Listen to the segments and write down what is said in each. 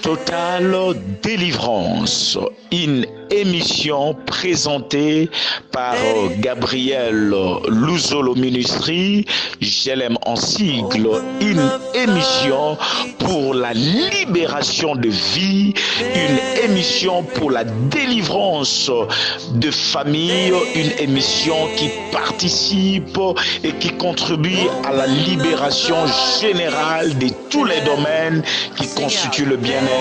Total Délivrance, une émission présentée par Gabriel Luzolo Ministry, GLM en sigle, une émission pour la libération de vie, une émission pour la délivrance de famille, une émission qui participe et qui contribue à la libération générale de tous les domaines qui constituent le bien-être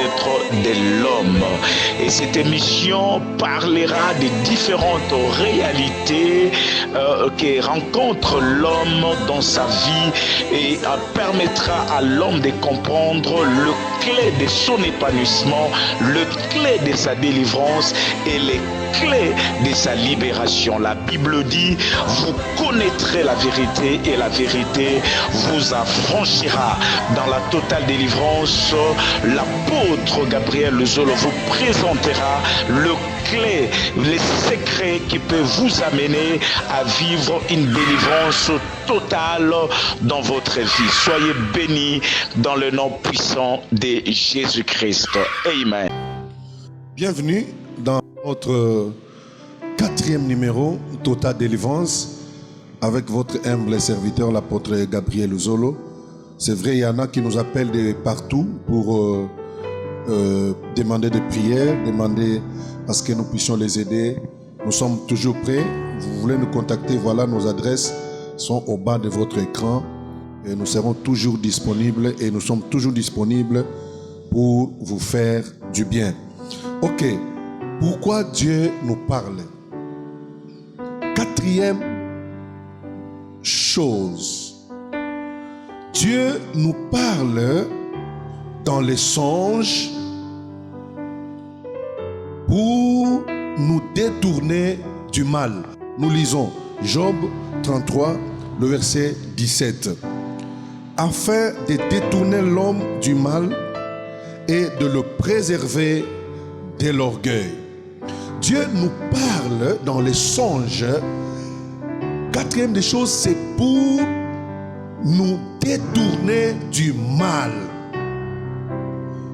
de l'homme. Et cette émission parlera des différentes réalités que rencontre l'homme dans sa vie et permettra à l'homme de comprendre le clé de son épanouissement, le clé de sa délivrance et les clés de sa libération. La Bible dit, vous connaîtrez la vérité et la vérité vous affranchira. Dans la totale délivrance, l'apôtre Gabriel Luzolo vous présentera le clé, les secrets qui peuvent vous amener à vivre une délivrance totale dans votre vie. Soyez bénis dans le nom puissant de Jésus-Christ. Amen. Bienvenue dans notre 4e numéro Total Délivrance avec votre humble serviteur, l'apôtre Gabriel Luzolo. C'est vrai, il y en a qui nous appellent de partout pour demander des prières, demander à ce que nous puissions les aider. Nous sommes toujours prêts. Vous voulez nous contacter, voilà, nos adresses sont au bas de votre écran. Et nous serons toujours disponibles et nous sommes toujours disponibles pour vous faire du bien. Ok, pourquoi Dieu nous parle? 4e chose, Dieu nous parle dans les songes pour nous détourner du mal. Nous lisons Job 33, le verset 17. Afin de détourner l'homme du mal et de le préserver de l'orgueil. Dieu nous parle dans les songes. 4e des choses, c'est pour nous détourner du mal.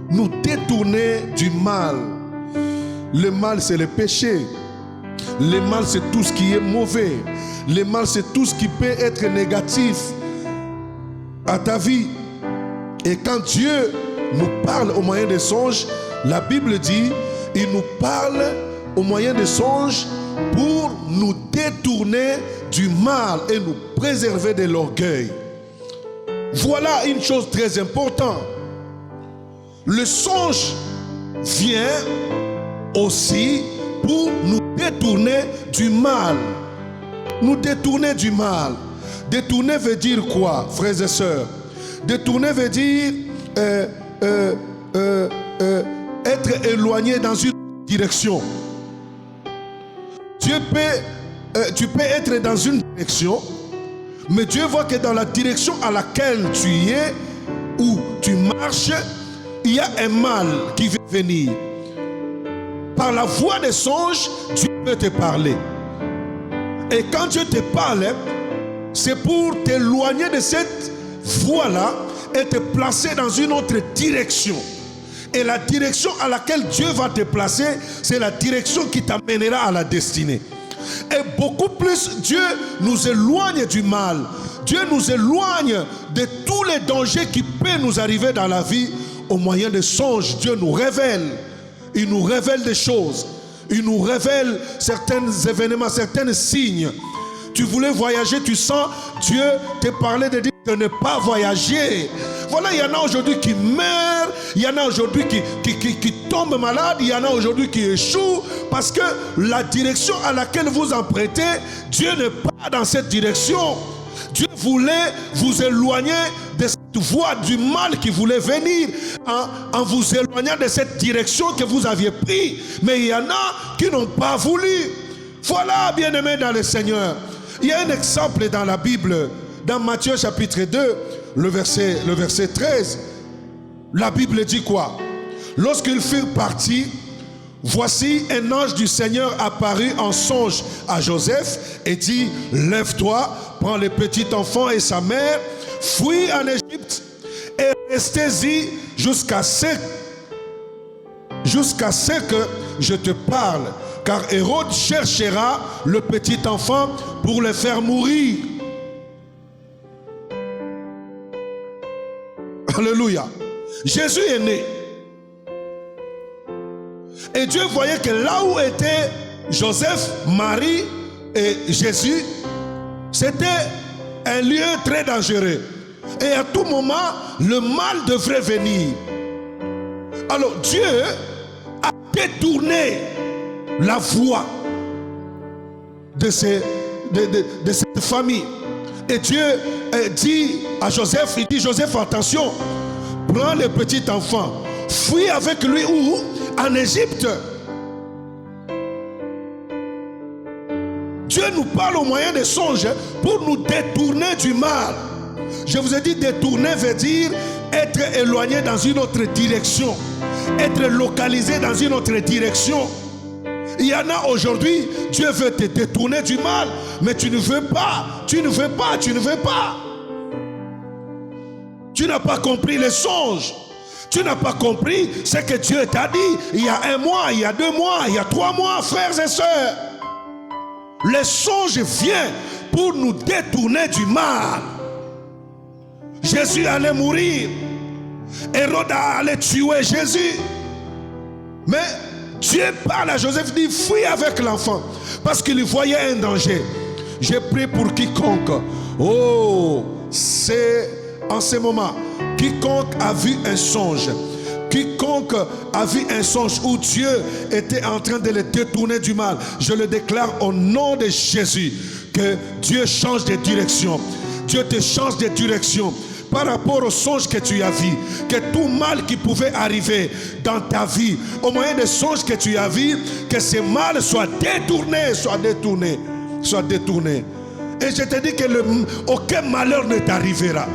Nous détourner du mal. Le mal, c'est le péché. Le mal, c'est tout ce qui est mauvais. Le mal, c'est tout ce qui peut être négatif à ta vie. Et quand Dieu nous parle au moyen des songes, la Bible dit, il nous parle au moyen des songes pour nous détourner du mal et nous préserver de l'orgueil. Voilà une chose très importante. Le songe vient aussi pour nous détourner du mal. Nous détourner du mal. Détourner veut dire quoi, frères et sœurs? Détourner veut dire être éloigné dans une direction. Tu peux être dans une direction, mais Dieu voit que dans la direction à laquelle tu es, où tu marches, il y a un mal qui veut venir. Par la voix des songes, Dieu peut te parler. Et quand Dieu te parle, c'est pour t'éloigner de cette voie-là et te placer dans une autre direction. Et la direction à laquelle Dieu va te placer, c'est la direction qui t'amènera à la destinée. Et beaucoup plus, Dieu nous éloigne du mal. Dieu nous éloigne de tous les dangers qui peuvent nous arriver dans la vie au moyen des songes. Dieu nous révèle. Il nous révèle des choses. Il nous révèle certains événements, certains signes. Tu voulais voyager, tu sens Dieu te parler de dire de ne pas voyager. Voilà, il y en a aujourd'hui qui meurent, il y en a aujourd'hui qui tombent malades, il y en a aujourd'hui qui échouent parce que la direction à laquelle vous empruntez, Dieu n'est pas dans cette direction. Dieu voulait vous éloigner de cette voie du mal qui voulait venir en vous éloignant de cette direction que vous aviez prise. Mais il y en a qui n'ont pas voulu. Voilà, bien-aimés dans le Seigneur. Il y a un exemple dans la Bible, dans Matthieu chapitre 2, le verset 13. La Bible dit quoi? Lorsqu'ils furent partis, voici un ange du Seigneur apparut en songe à Joseph et dit, lève-toi, prends le petit enfant et sa mère, fuis en Égypte et anesthésie jusqu'à ce que je te parle. Car Hérode cherchera le petit enfant pour le faire mourir. Alléluia. Jésus est né. Et Dieu voyait que là où étaient Joseph, Marie et Jésus, c'était un lieu très dangereux. Et à tout moment, le mal devrait venir. Alors Dieu a détourné la voix de cette famille. Et Dieu dit à Joseph, il dit: Joseph, attention, prends le petit enfant, fuis avec lui où? En Égypte. Dieu nous parle au moyen des songes pour nous détourner du mal. Je vous ai dit, détourner veut dire être éloigné dans une autre direction, être localisé dans une autre direction. Il y en a aujourd'hui, Dieu veut te détourner du mal, mais tu ne veux pas, tu ne veux pas, tu ne veux pas. Tu n'as pas compris les songes. Tu n'as pas compris ce que Dieu t'a dit il y a 1 mois, il y a 2 mois, il y a 3 mois, frères et sœurs. Les songes viennent pour nous détourner du mal. Jésus allait mourir. Hérode allait tuer Jésus. Mais Dieu parle à Joseph, dit: fuis avec l'enfant. Parce qu'il voyait un danger. J'ai prié pour quiconque. Oh, c'est en ce moment. Quiconque a vu un songe. Quiconque a vu un songe où Dieu était en train de le détourner du mal, je le déclare au nom de Jésus, que Dieu change de direction. Dieu te change de direction par rapport au songe que tu as vu. Que tout mal qui pouvait arriver dans ta vie, au moyen des songes que tu as vu, que ce mal soit détourné, soit détourné, soit détourné. Et je te dis que aucun malheur ne t'arrivera.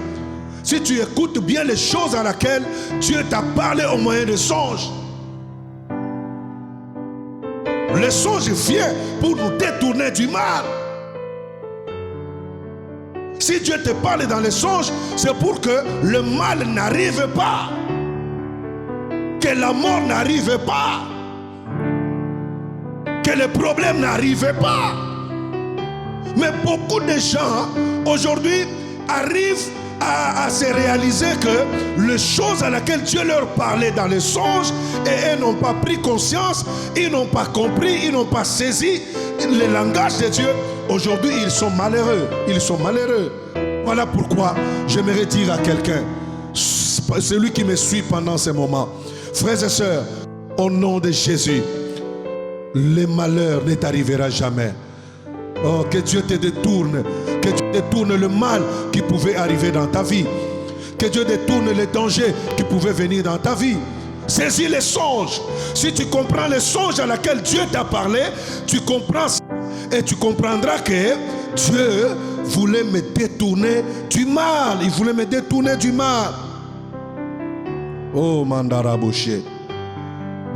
Si tu écoutes bien les choses à laquelle Dieu t'a parlé au moyen de songes. Le songe vient pour nous détourner du mal. Si Dieu te parle dans les songes, c'est pour que le mal n'arrive pas. Que la mort n'arrive pas. Que le problème n'arrive pas. Mais beaucoup de gens aujourd'hui arrivent à se réaliser que les choses à laquelle Dieu leur parlait dans les songes, et ils n'ont pas pris conscience, ils n'ont pas compris, ils n'ont pas saisi le langage de Dieu. Aujourd'hui, ils sont malheureux. Ils sont malheureux. Voilà pourquoi j'aimerais dire à quelqu'un, celui qui me suit pendant ce moment, frères et sœurs, au nom de Jésus, le malheur ne t'arrivera jamais. Oh, que Dieu te détourne. Que Dieu détourne le mal qui pouvait arriver dans ta vie. Que Dieu détourne les dangers qui pouvaient venir dans ta vie. Saisis les songes. Si tu comprends les songes à laquelle Dieu t'a parlé, tu comprends et tu comprendras que Dieu voulait me détourner du mal. Il voulait me détourner du mal. Oh, Mandara Boucher.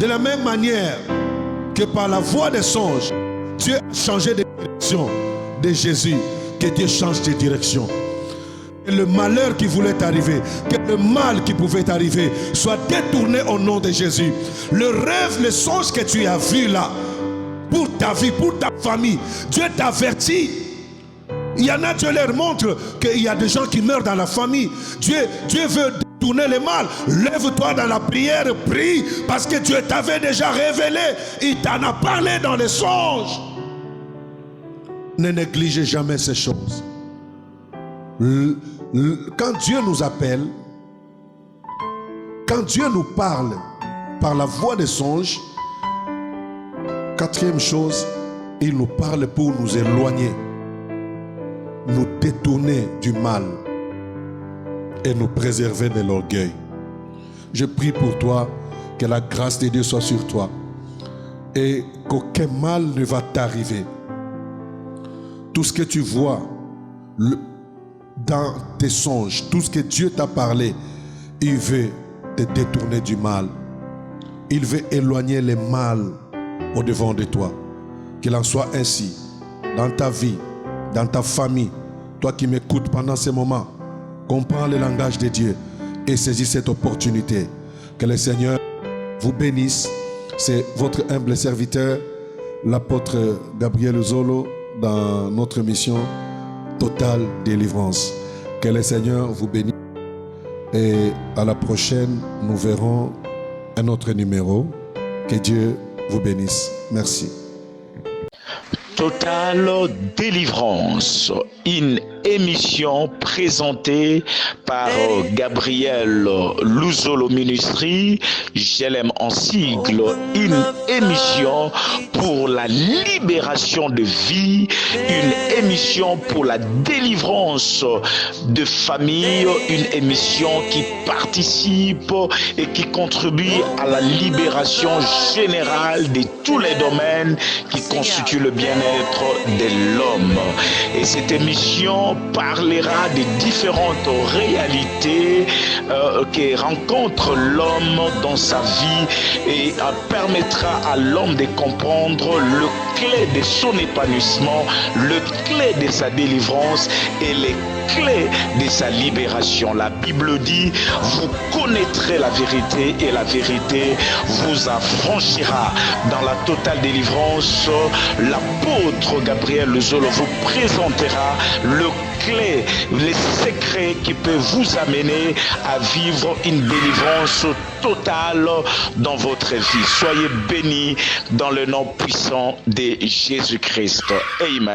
De la même manière que par la voix des songes, Dieu a changé de direction de Jésus. Que Dieu change de direction. Que le malheur qui voulait arriver, que le mal qui pouvait arriver, soit détourné au nom de Jésus. Le rêve, le songe que tu as vu là, pour ta vie, pour ta famille, Dieu t'avertit. Il y en a, Dieu leur montre qu'il y a des gens qui meurent dans la famille. Dieu veut détourner le mal. Lève-toi dans la prière, prie, parce que Dieu t'avait déjà révélé. Il t'en a parlé dans les songes. Ne négligez jamais ces choses. Quand Dieu nous appelle, quand Dieu nous parle par la voix des songes, 4e chose, il nous parle pour nous éloigner, nous détourner du mal et nous préserver de l'orgueil. Je prie pour toi, que la grâce de Dieu soit sur toi et qu'aucun mal ne va t'arriver. Tout ce que tu vois dans tes songes, tout ce que Dieu t'a parlé, il veut te détourner du mal. Il veut éloigner le mal au-devant de toi. Qu'il en soit ainsi dans ta vie, dans ta famille. Toi qui m'écoutes pendant ces moments, comprends le langage de Dieu. et saisis cette opportunité. Que le Seigneur vous bénisse. C'est votre humble serviteur, l'apôtre Gabriel Zolo, dans notre mission Totale Délivrance. Que le Seigneur vous bénisse. Et à la prochaine, nous verrons un autre numéro. Que Dieu vous bénisse. Merci. Totale Délivrance, une émission présentée par Gabriel Luzolo Ministry, JLM en sigle, une émission pour la libération de vie, une émission pour la délivrance de famille, une émission qui participe et qui contribue à la libération générale de tous les domaines qui constituent le bien-être de l'homme. Et cette émission parlera des différentes réalités que rencontre l'homme dans sa vie et permettra à l'homme de comprendre le clé de son épanouissement, le clé de sa délivrance et les clés de sa libération. La Bible dit, vous connaîtrez la vérité et la vérité vous affranchira. Dans la totale délivrance, l'apôtre Gabriel Luzolo vous présentera le clé, les secrets qui peuvent vous amener à vivre une délivrance totale dans votre vie. Soyez bénis dans le nom puissant de Jésus-Christ. Amen.